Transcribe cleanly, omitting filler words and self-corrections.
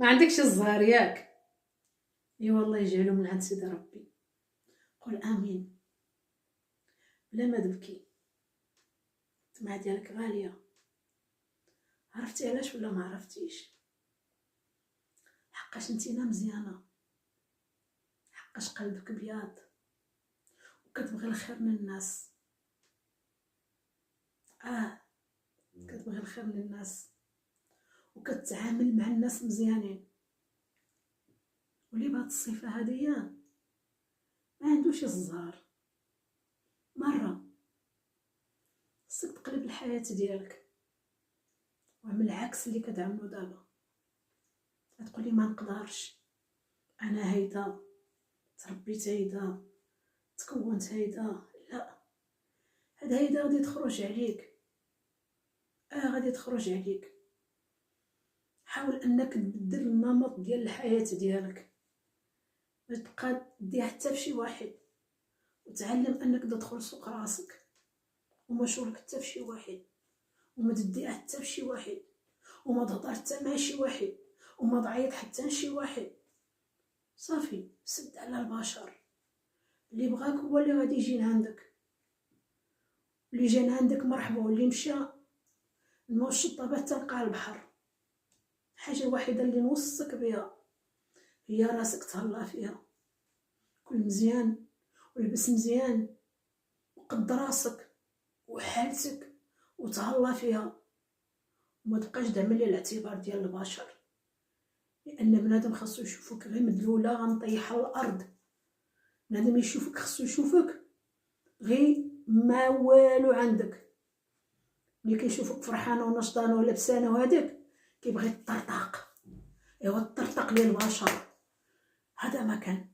ما عندكش الزهر ياك؟ اي والله يجعلو من عند سيدي ربي. قول امين بلا ما تبكي. الدمعة ديالك غاليه. عرفتي علاش ولا ما عرفتيش؟ حقاش نتينا مزيانه، حقاش قلبك بياض وكتبغي الخير للناس. كتبغي الخير للناس وكتعامل مع الناس مزيانين. واللي بهاد الصفه هادية ما عندوش الزهر. مره خصك تقلب الحياه ديالك وعمل عكس اللي كتعملو دابا. تقولي ما نقدرش، انا هيدا تربيت، هيدا تكونت، هيدا لا، هيدا غادي تخرج عليك. غادي تخرج عليك. حاول انك تبدل النمط ديال الحياه ديالك، ما تبقى ديها حتى فشي واحد، وتعلم انك تدخل سوق راسك وما شغلك حتى فشي واحد، وما تديها حتى فشي واحد، وما تهضر حتى مع شي واحد، وما تعيط حتى لشي واحد. صافي سد على البشر. اللي بغاك هو اللي غادي يجي عندك، اللي جا عندك مرحبا، واللي مشى الموت الطبع تلقى البحر. الحاجه الوحيده اللي نوصك بها هي راسك تهلا فيها. كل مزيان ولبس مزيان وقد راسك وحالتك وتهلا فيها، وما تبقاش دعم لي الاعتبار ديال البشر، لان بنادم خاصو يشوفك غير مدلوله غنطيح على الارض. بنادم يشوفك خاصو يشوفك غير ما والو عندك. ملي كيشوفك فرحانه ونشطانه ولبسانه وهداك كيبغي الطرطاق. ايوا الطرطاق للبشر هذا ما كان.